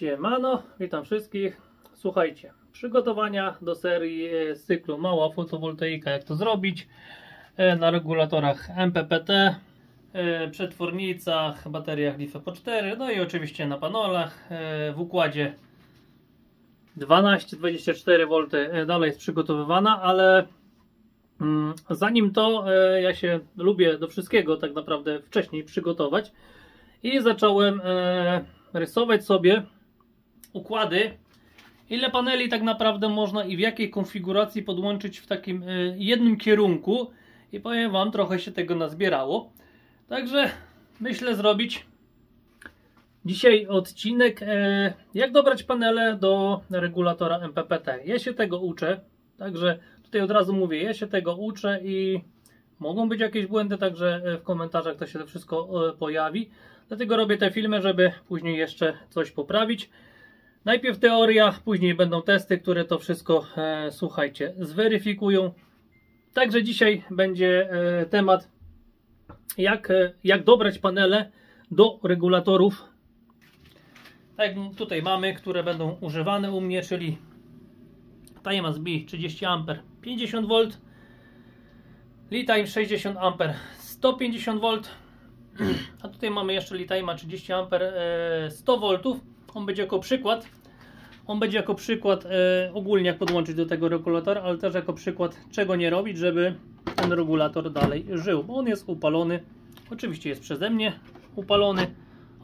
Siemano, witam wszystkich. Słuchajcie, przygotowania do serii z cyklu mała fotowoltaika, jak to zrobić na regulatorach MPPT, przetwornicach, bateriach LiFePO4, no i oczywiście na panelach w układzie 12-24V dalej jest przygotowywana, ale zanim to ja się lubię do wszystkiego tak naprawdę wcześniej przygotować i zacząłem rysować sobie układy, ile paneli tak naprawdę można i w jakiej konfiguracji podłączyć w takim jednym kierunku, i powiem wam, trochę się tego nazbierało, także myślę zrobić dzisiaj odcinek jak dobrać panele do regulatora MPPT. Ja się tego uczę, także tutaj od razu mówię, ja się tego uczę i mogą być jakieś błędy, także w komentarzach to się to wszystko pojawi. Dlatego robię te filmy, żeby później jeszcze coś poprawić. Najpierw teoria, później będą testy, które to wszystko, słuchajcie, zweryfikują. Także dzisiaj będzie temat, jak dobrać panele do regulatorów. Tak jak tutaj mamy, które będą używane u mnie, czyli Time B 30A 50V, Litime 60A 150V, a tutaj mamy jeszcze Litime 30A 100V. On będzie jako przykład ogólnie jak podłączyć do tego regulatora, ale też jako przykład czego nie robić, żeby ten regulator dalej żył, bo on jest upalony, oczywiście jest przeze mnie upalony.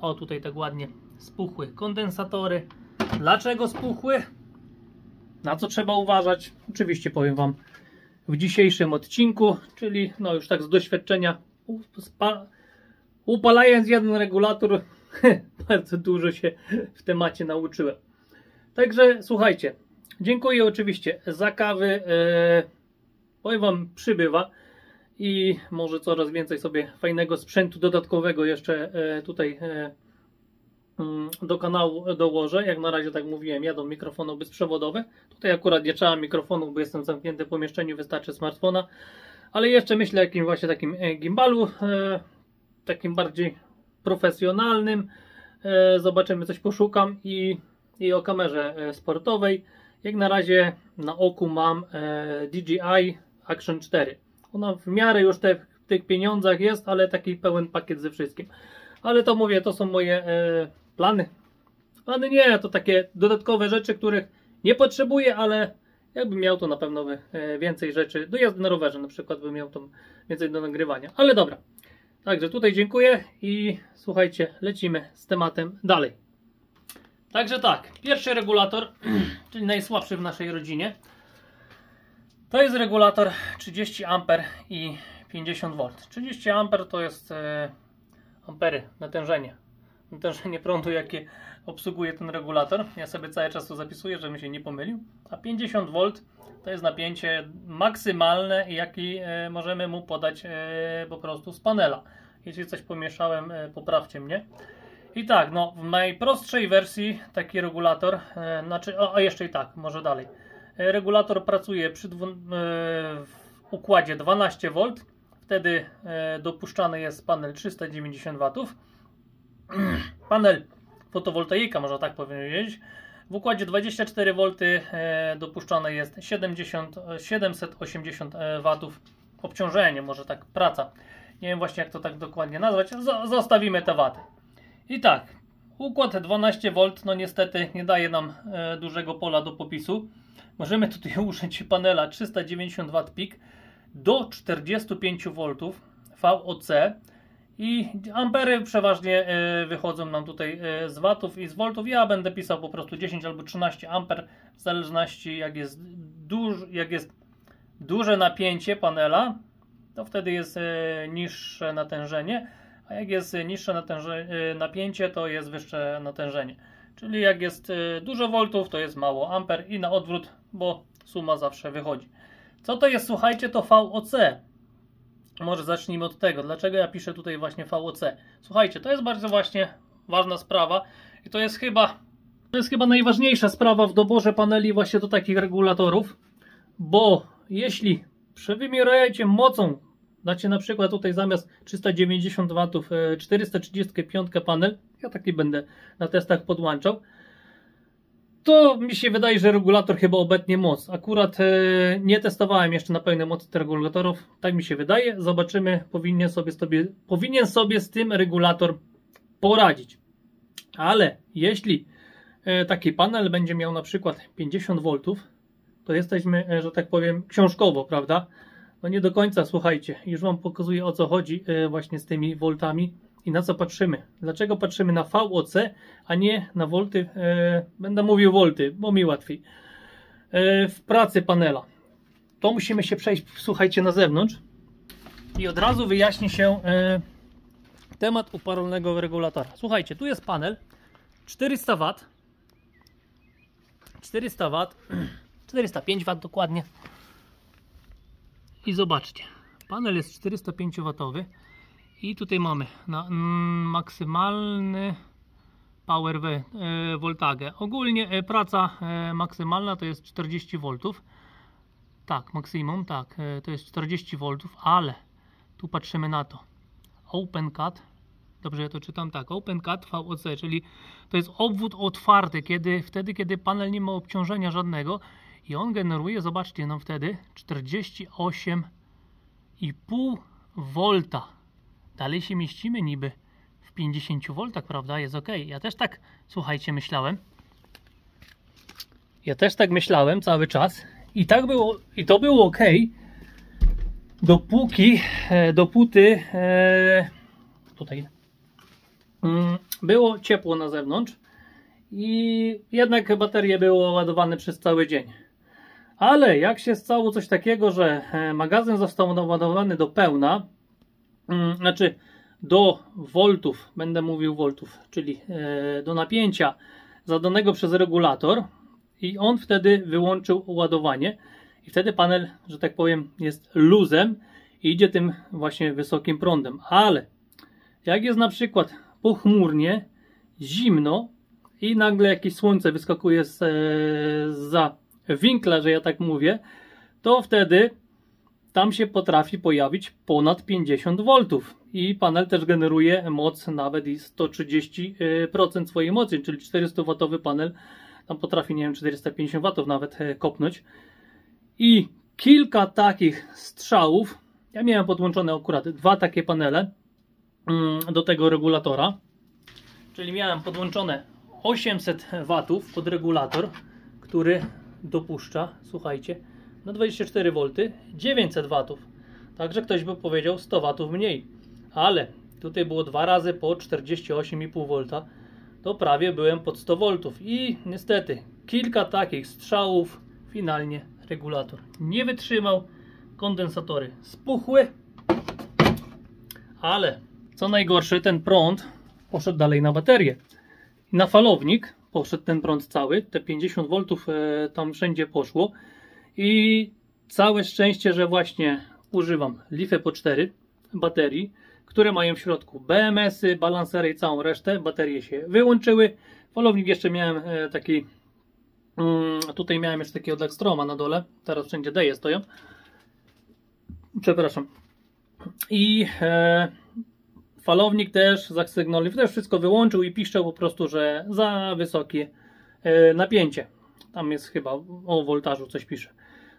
O, tutaj tak ładnie spuchły kondensatory. Dlaczego spuchły? Na co trzeba uważać? Oczywiście powiem wam w dzisiejszym odcinku, czyli no już tak z doświadczenia, upalając jeden regulator bardzo dużo się w temacie nauczyłem. Także słuchajcie, dziękuję oczywiście za kawy. Powiem wam, przybywa i może coraz więcej sobie fajnego sprzętu dodatkowego jeszcze tutaj do kanału dołożę. Jak na razie, tak mówiłem, jadą mikrofony bezprzewodowe. Tutaj akurat nie trzeba mikrofonu, bo jestem zamknięty w pomieszczeniu, wystarczy smartfona. Ale jeszcze myślę o jakimś właśnie takim gimbalu, takim bardziej profesjonalnym. Zobaczymy, coś poszukam i o kamerze sportowej. Jak na razie na oku mam DJI Action 4. Ona w miarę już w tych pieniądzach jest, ale taki pełen pakiet ze wszystkim. Ale to mówię, to są moje plany. Plany nie, to takie dodatkowe rzeczy, których nie potrzebuję, ale jakbym miał, to na pewno by więcej rzeczy. Do jazdy na rowerze na przykład bym miał tam więcej do nagrywania. Ale dobra. Także tutaj dziękuję i słuchajcie, lecimy z tematem dalej. Także tak, pierwszy regulator, czyli najsłabszy w naszej rodzinie, to jest regulator 30A i 50V. 30A to jest ampery, natężenie prądu, jakie obsługuje ten regulator. Ja sobie cały czas to zapisuję, żebym się nie pomylił. A 50V to jest napięcie maksymalne, jakie możemy mu podać po prostu z panela. Jeśli coś pomieszałem, poprawcie mnie. I tak, no w najprostszej wersji taki regulator, a jeszcze i tak, może dalej. Regulator pracuje w układzie 12V, wtedy dopuszczany jest panel 390W. Panel fotowoltaika, można tak powiedzieć. W układzie 24V dopuszczane jest 780W obciążenie, może tak praca. Nie wiem właśnie jak to tak dokładnie nazwać, zostawimy te waty. I tak, układ 12V no niestety nie daje nam dużego pola do popisu. Możemy tutaj użyć panela 390W peak do 45V VOC i ampery przeważnie wychodzą nam tutaj z watów i z voltów. Ja będę pisał po prostu 10 albo 13 amper w zależności jak jest duże napięcie panela, to wtedy jest niższe natężenie, a jak jest niższe napięcie, to jest wyższe natężenie. Czyli jak jest dużo voltów, to jest mało amper i na odwrót, bo suma zawsze wychodzi. Co to jest, słuchajcie, to VOC? Może zacznijmy od tego. Dlaczego ja piszę tutaj właśnie VOC? Słuchajcie, to jest bardzo właśnie ważna sprawa i to jest chyba najważniejsza sprawa w doborze paneli właśnie do takich regulatorów, bo jeśli przewymierajcie mocą, dacie na przykład tutaj zamiast 390 W 435 panel, ja taki będę na testach podłączał, to mi się wydaje, że regulator chyba obetnie moc. Akurat nie testowałem jeszcze na pełnej mocy tych regulatorów. Tak mi się wydaje. Zobaczymy. Powinien sobie z tym regulator poradzić. Ale jeśli taki panel będzie miał na przykład 50 V, to jesteśmy, że tak powiem, książkowo, prawda? No nie do końca, słuchajcie. Już Wam pokazuję, o co chodzi właśnie z tymi voltami i na co patrzymy. Dlaczego patrzymy na VOC, a nie na volty? Będę mówił volty, bo mi łatwiej. W pracy panela. To musimy się przejść, słuchajcie, na zewnątrz i od razu wyjaśni się temat uparolnego regulatora. Słuchajcie, tu jest panel 400 W, 400 W, 405 W dokładnie. I zobaczcie, panel jest 405 W i tutaj mamy na maksymalny power voltage. Ogólnie praca maksymalna to jest 40 V. Tak, maksimum, tak, to jest 40 V, ale tu patrzymy na to. Open cut, dobrze ja to czytam, tak, open cut VOC, czyli to jest obwód otwarty, wtedy kiedy panel nie ma obciążenia żadnego i on generuje, zobaczcie, no wtedy 48,5 V. Dalej się mieścimy niby w 50 V, prawda? Jest ok. Ja też tak, słuchajcie, myślałem. Ja też tak myślałem cały czas i tak było, i to było ok, dopóty tutaj było ciepło na zewnątrz i jednak baterie były ładowane przez cały dzień. Ale jak się stało coś takiego, że magazyn został naładowany do pełna, znaczy do voltów, będę mówił voltów, czyli do napięcia zadanego przez regulator i on wtedy wyłączył ładowanie i wtedy panel, że tak powiem, jest luzem i idzie tym właśnie wysokim prądem. Ale jak jest na przykład pochmurnie, zimno i nagle jakieś słońce wyskakuje za winkla, że ja tak mówię, to wtedy tam się potrafi pojawić ponad 50 V i panel też generuje moc nawet i 130% swojej mocy, czyli 400W panel tam potrafi, nie wiem, 450 W nawet kopnąć. I kilka takich strzałów, ja miałem podłączone akurat 2 takie panele do tego regulatora, czyli miałem podłączone 800 W pod regulator, który dopuszcza, słuchajcie, na 24 V 900 W. Także ktoś by powiedział 100 W mniej. Ale tutaj było 2 razy po 48,5 V. To prawie byłem pod 100 V. I niestety kilka takich strzałów, finalnie regulator nie wytrzymał. Kondensatory spuchły. Ale co najgorsze, ten prąd poszedł dalej na baterię. Na falownik poszedł ten prąd cały, te 50 V tam wszędzie poszło i całe szczęście, że właśnie używam LiFePO 4 baterii, które mają w środku BMS-y, balansery i całą resztę. Baterie się wyłączyły. Falownik jeszcze miałem taki, tutaj miałem jeszcze takiego Dextroma na dole, teraz wszędzie Deje stoją. Przepraszam. I falownik też, zasygnalizował, też wszystko wyłączył i piszczał po prostu, że za wysokie napięcie. Tam jest chyba o voltażu coś pisze.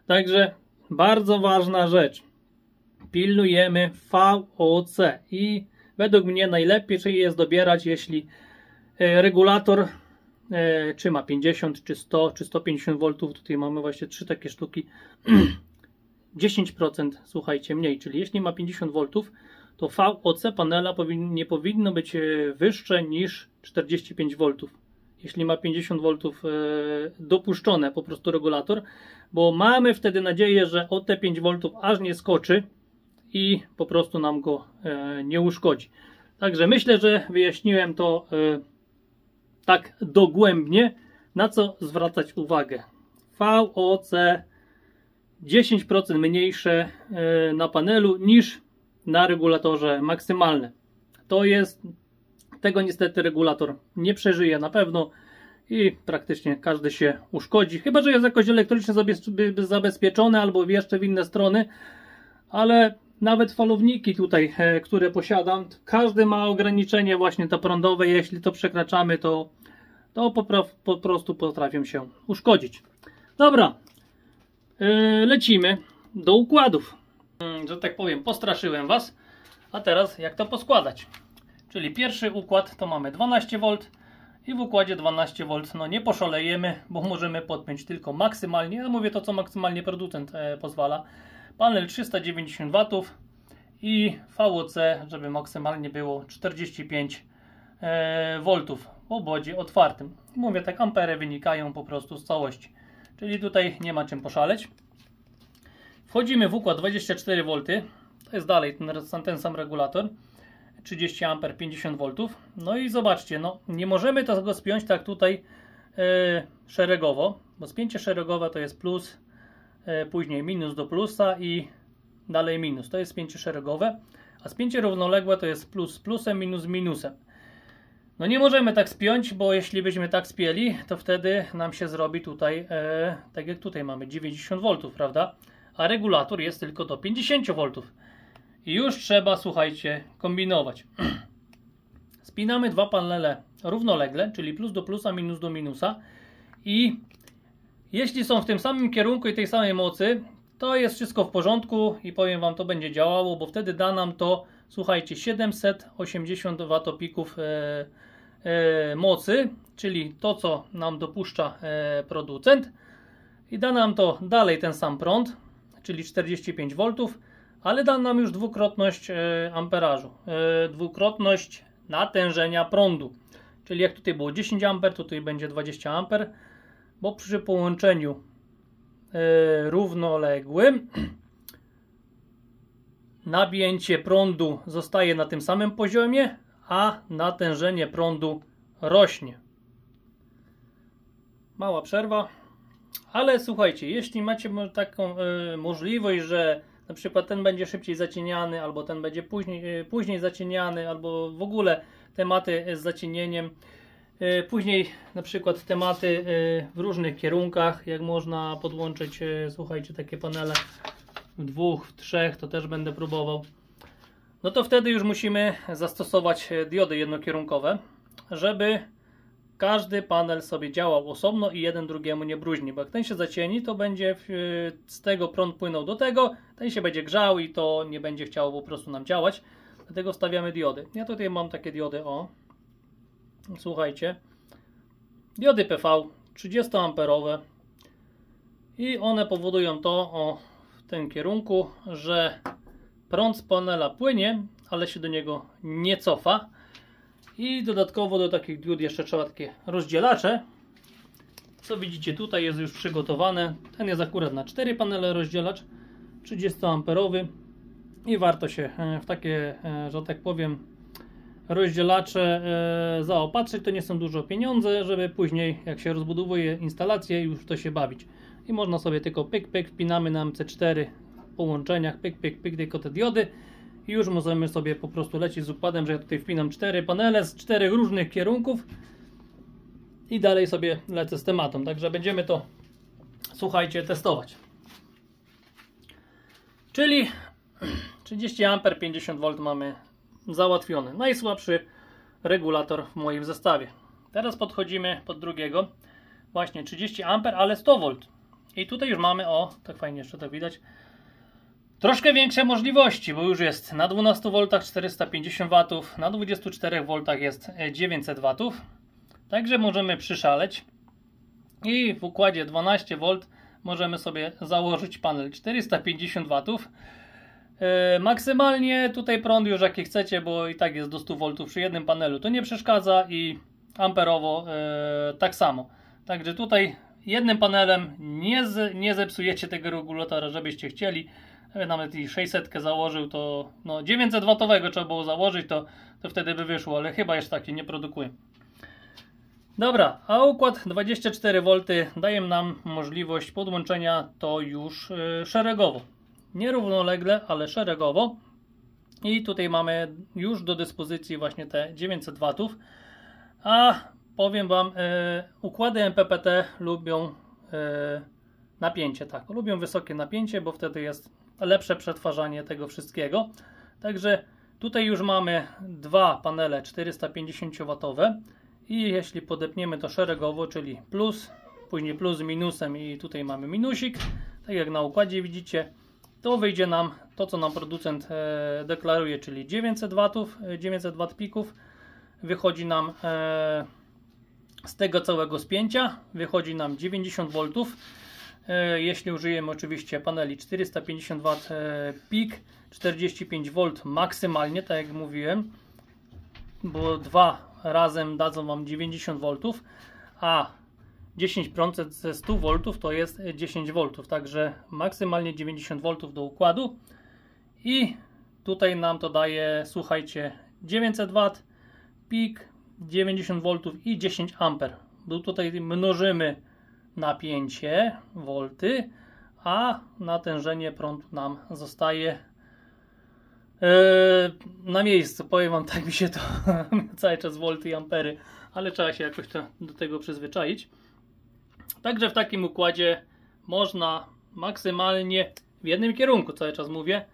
Także bardzo ważna rzecz. Pilnujemy VOC i według mnie najlepiej jest dobierać, jeśli regulator czy ma 50, czy 100, czy 150 V. Tutaj mamy właśnie 3 takie sztuki. 10%, słuchajcie, mniej, czyli jeśli ma 50 V, to VOC panela nie powinno być wyższe niż 45 V. Jeśli ma 50 V dopuszczone po prostu regulator, bo mamy wtedy nadzieję, że o te 5 V aż nie skoczy i po prostu nam go nie uszkodzi. Także myślę, że wyjaśniłem to tak dogłębnie, na co zwracać uwagę. VOC 10% mniejsze na panelu niż na regulatorze maksymalnym. To jest, tego niestety regulator nie przeżyje na pewno i praktycznie każdy się uszkodzi. Chyba że jest jakoś elektrycznie zabezpieczone albo jeszcze w inne strony, ale nawet falowniki tutaj, które posiadam, każdy ma ograniczenie właśnie to prądowe. Jeśli to przekraczamy, to to po prostu potrafią się uszkodzić. Dobra, lecimy do układów. Że tak powiem, postraszyłem Was, a teraz jak to poskładać. Czyli pierwszy układ to mamy 12V i w układzie 12V no nie poszalejemy, bo możemy podpiąć tylko maksymalnie, ja mówię to co maksymalnie producent pozwala, panel 390W i VOC, żeby maksymalnie było 45 V w obwodzie otwartym. Mówię tak, ampery wynikają po prostu z całości, czyli tutaj nie ma czym poszaleć. Wchodzimy w układ 24V, to jest dalej ten sam regulator, 30 A 50V. No i zobaczcie, no nie możemy tego spiąć tak tutaj szeregowo, bo spięcie szeregowe to jest plus, później minus do plusa i dalej minus, to jest spięcie szeregowe, a spięcie równoległe to jest plus z plusem, minus z minusem. No nie możemy tak spiąć, bo jeśli byśmy tak spięli, to wtedy nam się zrobi tutaj, tak jak tutaj mamy 90V, prawda? A regulator jest tylko do 50V. I już trzeba, słuchajcie, kombinować. Spinamy dwa panele równolegle, czyli plus do plusa, minus do minusa. I jeśli są w tym samym kierunku i tej samej mocy, to jest wszystko w porządku i powiem Wam, to będzie działało, bo wtedy da nam to, słuchajcie, 780 watopików mocy, czyli to, co nam dopuszcza producent. I da nam to dalej ten sam prąd, czyli 45V, ale da nam już dwukrotność amperażu, dwukrotność natężenia prądu. Czyli jak tutaj było 10 A, to tutaj będzie 20 A, bo przy połączeniu równoległym napięcie prądu zostaje na tym samym poziomie, a natężenie prądu rośnie. Mała przerwa. Ale słuchajcie, jeśli macie taką możliwość, że na przykład ten będzie szybciej zacieniany, albo ten będzie później zacieniany, albo w ogóle tematy z zacienieniem, później na przykład tematy w różnych kierunkach, jak można podłączyć, słuchajcie, takie panele w dwóch, w trzech, to też będę próbował. No to wtedy już musimy zastosować diody jednokierunkowe, żeby każdy panel sobie działał osobno i jeden drugiemu nie bruźni, bo jak ten się zacieni, to będzie z tego prąd płynął do tego, ten się będzie grzał i to nie będzie chciało po prostu nam działać. Dlatego stawiamy diody. Ja tutaj mam takie diody, o, słuchajcie, diody PV 30 amperowe i one powodują to, o, w tym kierunku, że prąd z panela płynie, ale się do niego nie cofa. I dodatkowo do takich diod jeszcze trzeba takie rozdzielacze. Co widzicie, tutaj jest już przygotowane. Ten jest akurat na 4 panele rozdzielacz 30 amperowy i warto się w takie, że tak powiem, rozdzielacze zaopatrzyć. To nie są dużo pieniądze, żeby później jak się rozbudowuje instalację, już to się bawić. I można sobie tylko pyk pyk, wpinamy na MC4 połączeniach, pyk pyk pyk, tylko te diody. I już możemy sobie po prostu lecieć z układem, że ja tutaj wpinam 4 panele z 4 różnych kierunków i dalej sobie lecę z tematem. Także będziemy to, słuchajcie, testować. Czyli 30 A 50V mamy załatwiony. Najsłabszy regulator w moim zestawie. Teraz podchodzimy pod drugiego. Właśnie 30 A, ale 100V. I tutaj już mamy, o, tak fajnie jeszcze to widać, troszkę większe możliwości, bo już jest na 12V 450W, na 24V jest 900W. Także możemy przyszaleć. I w układzie 12V możemy sobie założyć panel 450W. Maksymalnie tutaj prąd już jaki chcecie, bo i tak jest do 100V przy jednym panelu. To nie przeszkadza i amperowo tak samo. Także tutaj jednym panelem nie zepsujecie tego regulatora, żebyście chcieli. Nawet i 600 założył, to no 900W trzeba było założyć, to wtedy by wyszło, ale chyba jeszcze taki nie produkuje. Dobra, a układ 24V daje nam możliwość podłączenia to już szeregowo. Nie równolegle, ale szeregowo. I tutaj mamy już do dyspozycji właśnie te 900W. A powiem Wam, układy MPPT lubią napięcie, tak, lubią wysokie napięcie, bo wtedy jest lepsze przetwarzanie tego wszystkiego. Także tutaj już mamy dwa panele 450W I jeśli podepniemy to szeregowo, czyli plus, później plus z minusem i tutaj mamy minusik, tak jak na układzie widzicie, to wyjdzie nam to, co nam producent deklaruje, czyli 900 watów, 900 watt pików. Wychodzi nam z tego całego spięcia, wychodzi nam 90 V. Jeśli użyjemy oczywiście paneli 450 W pik, 45 V maksymalnie, tak jak mówiłem, bo dwa razem dadzą Wam 90 V, a 10% ze 100 V to jest 10 V, także maksymalnie 90 V do układu. I tutaj nam to daje, słuchajcie, 900 W pik, 90 V i 10 A, bo tutaj mnożymy napięcie, volty, a natężenie prądu nam zostaje na miejscu. Powiem Wam, tak mi się to cały czas volty i ampery, ale trzeba się jakoś do tego przyzwyczaić. Także w takim układzie można maksymalnie w jednym kierunku, cały czas mówię,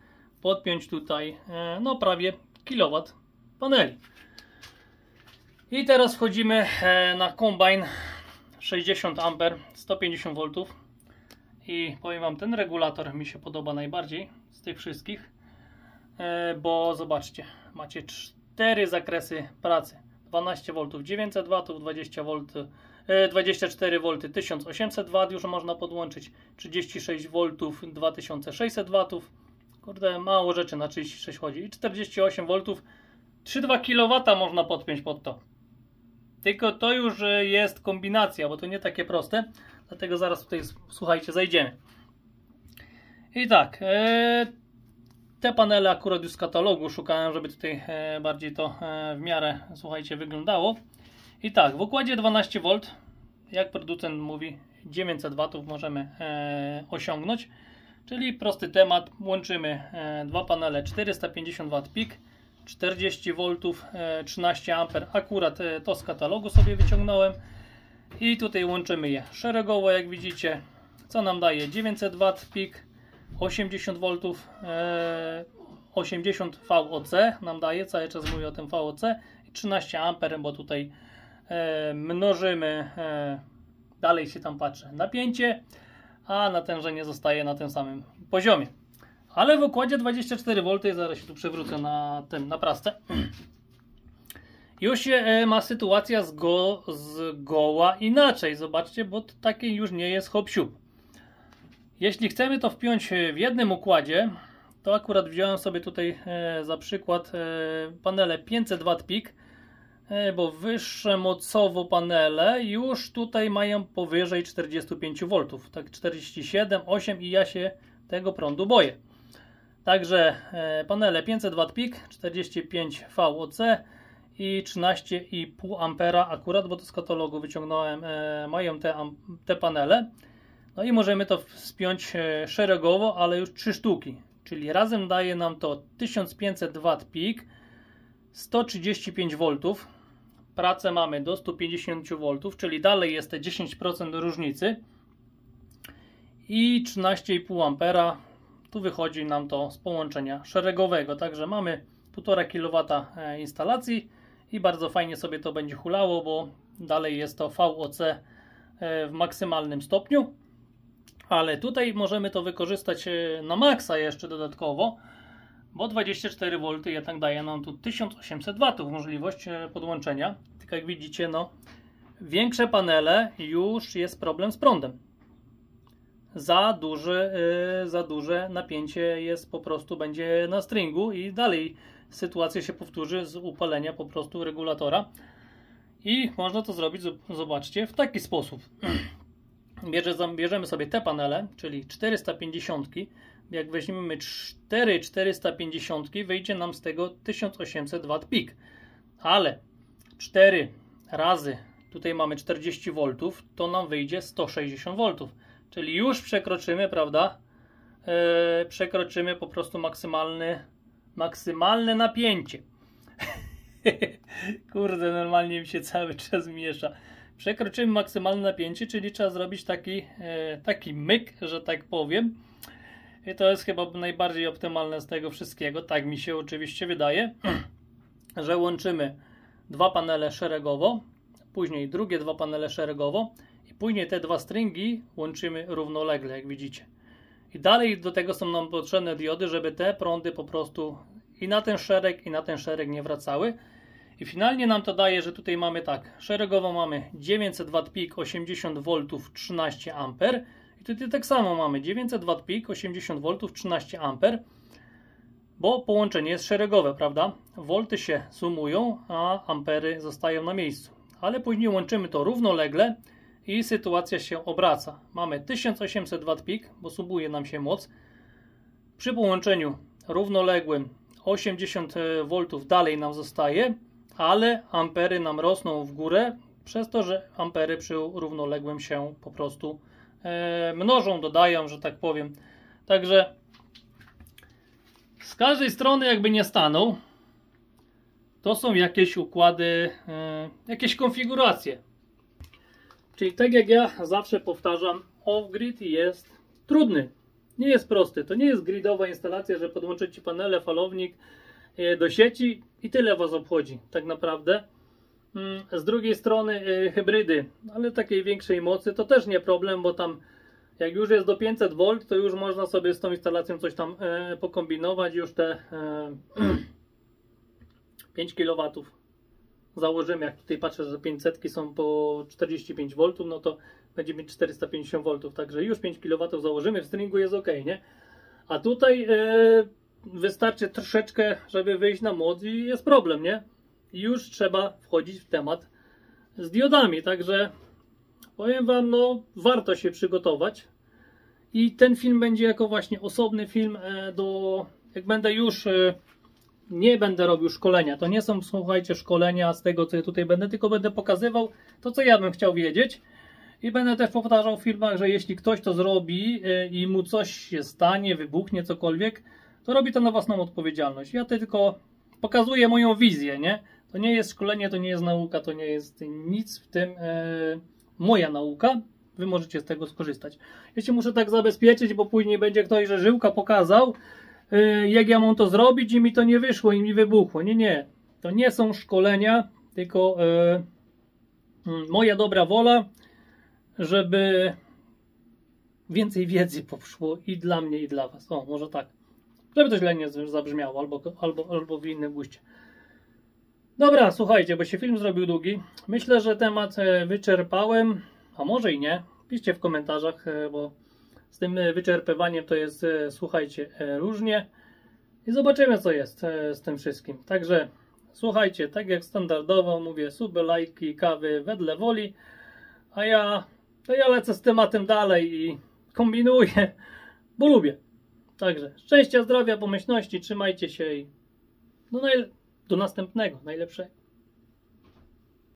podpiąć tutaj no prawie kilowatt paneli. I teraz wchodzimy na kombajn 60 A, 150 V i powiem Wam, ten regulator mi się podoba najbardziej z tych wszystkich, bo zobaczcie, macie 4 zakresy pracy: 12 V 900 W, 24 V 1800 W już można podłączyć, 36 V 2600 W, kurde, mało rzeczy na 36 chodzi, i 48 V 3,2 kW można podpiąć pod to. Tylko to już jest kombinacja, bo to nie takie proste, dlatego zaraz tutaj, słuchajcie, zajdziemy. I tak, te panele akurat już z katalogu szukałem, żeby tutaj bardziej to w miarę, słuchajcie, wyglądało. I tak, w układzie 12 V, jak producent mówi, 900 W możemy osiągnąć, czyli prosty temat, łączymy dwa panele 450 W pik, 40 V, 13 A, akurat to z katalogu sobie wyciągnąłem i tutaj łączymy je szeregowo, jak widzicie, co nam daje 900 W pik, 80 V, 80 VOC nam daje, cały czas mówię o tym VOC, i 13 A, bo tutaj mnożymy, dalej się tam patrzy, napięcie, a natężenie zostaje na tym samym poziomie. Ale w układzie 24 V, zaraz się tu przewrócę na prasce, już się ma sytuacja zgoła inaczej. Zobaczcie, bo to takie już nie jest hop-siup. Jeśli chcemy to wpiąć w jednym układzie, to akurat wziąłem sobie tutaj za przykład panele 500 W pik, bo wyższe mocowo panele już tutaj mają powyżej 45 V, tak 47, 8 i ja się tego prądu boję. Także panele 500 W pik, 45 VOC i 13,5 ampera akurat, bo to z katalogu wyciągnąłem, mają te panele. No i możemy to spiąć szeregowo, ale już 3 sztuki, czyli razem daje nam to 1500 W pik, 135 V, pracę mamy do 150 V, czyli dalej jest te 10% różnicy i 13,5 ampera. Tu wychodzi nam to z połączenia szeregowego, także mamy 1,5 kW instalacji i bardzo fajnie sobie to będzie hulało, bo dalej jest to VOC w maksymalnym stopniu, ale tutaj możemy to wykorzystać na maksa jeszcze dodatkowo, bo 24 V jednak daje nam tu 1800 W możliwość podłączenia. Tak jak widzicie, no większe panele już jest problem z prądem. Za duże napięcie jest, po prostu będzie na stringu i dalej sytuacja się powtórzy z upalenia po prostu regulatora. I można to zrobić, zobaczcie, w taki sposób. Bierzemy sobie te panele, czyli 450. Jak weźmiemy 4 450, wyjdzie nam z tego 1800 W pik. Ale 4 razy, tutaj mamy 40 V, to nam wyjdzie 160 V. Czyli już przekroczymy, prawda? Przekroczymy po prostu maksymalne napięcie. Kurde, normalnie mi się cały czas miesza. Przekroczymy maksymalne napięcie, czyli trzeba zrobić taki myk, że tak powiem. I to jest chyba najbardziej optymalne z tego wszystkiego. Tak mi się oczywiście wydaje, że łączymy dwa panele szeregowo, później drugie 2 panele szeregowo i później te 2 stringi łączymy równolegle, jak widzicie. I dalej do tego są nam potrzebne diody, żeby te prądy po prostu i na ten szereg nie wracały. I finalnie nam to daje, że tutaj mamy tak, szeregowo mamy 900 W pik, 80 V, 13 A. I tutaj tak samo mamy 900 W pik, 80 V, 13 A. Bo połączenie jest szeregowe, prawda? Wolty się sumują, a ampery zostają na miejscu. Ale później łączymy to równolegle i sytuacja się obraca. Mamy 1800 W pik, bo sumuje nam się moc. Przy połączeniu równoległym 80 V dalej nam zostaje, ale ampery nam rosną w górę, przez to, że ampery przy równoległym się po prostu mnożą, dodają, że tak powiem. Także z każdej strony jakby nie stanął, to są jakieś układy, jakieś konfiguracje. Czyli tak jak ja zawsze powtarzam, off-grid jest trudny. Nie jest prosty. To nie jest gridowa instalacja, że podłączycie panele, falownik do sieci i tyle was obchodzi tak naprawdę. Z drugiej strony hybrydy, ale takiej większej mocy to też nie problem, bo tam jak już jest do 500 V, to już można sobie z tą instalacją coś tam pokombinować. Już te 5 kW założymy, jak tutaj patrzę, że 500 są po 45 V, no to będzie mieć 450 V, także już 5 kW założymy, w stringu jest ok, nie? A tutaj wystarczy troszeczkę, żeby wyjść na moc i jest problem, nie? I już trzeba wchodzić w temat z diodami, także powiem wam, no warto się przygotować i ten film będzie jako właśnie osobny film jak będę już nie będę robił szkolenia, to nie są, słuchajcie, szkolenia z tego, co ja tutaj będę, tylko będę pokazywał to, co ja bym chciał wiedzieć i będę też powtarzał w filmach, że jeśli ktoś to zrobi i mu coś się stanie, wybuchnie, cokolwiek, to robi to na własną odpowiedzialność. Ja tylko pokazuję moją wizję, nie? To nie jest szkolenie, to nie jest nauka, to nie jest nic w tym moja nauka. Wy możecie z tego skorzystać. Ja się muszę tak zabezpieczyć, bo później będzie ktoś, że Żyłka pokazał, jak ja mam to zrobić i mi to nie wyszło i mi wybuchło. Nie, nie. To nie są szkolenia, tylko moja dobra wola, żeby więcej wiedzy poszło i dla mnie, i dla was. O, może tak. Żeby to źle nie zabrzmiało, albo w innym guście. Dobra, słuchajcie, bo się film zrobił długi. Myślę, że temat wyczerpałem, a może i nie. Piszcie w komentarzach, bo z tym wyczerpywaniem to jest, słuchajcie, różnie. I zobaczymy, co jest z tym wszystkim. Także słuchajcie, tak jak standardowo mówię, suby, lajki, kawy wedle woli. A ja lecę z tematem dalej i kombinuję, bo lubię. Także szczęścia, zdrowia, pomyślności, trzymajcie się i do następnego, najlepszego.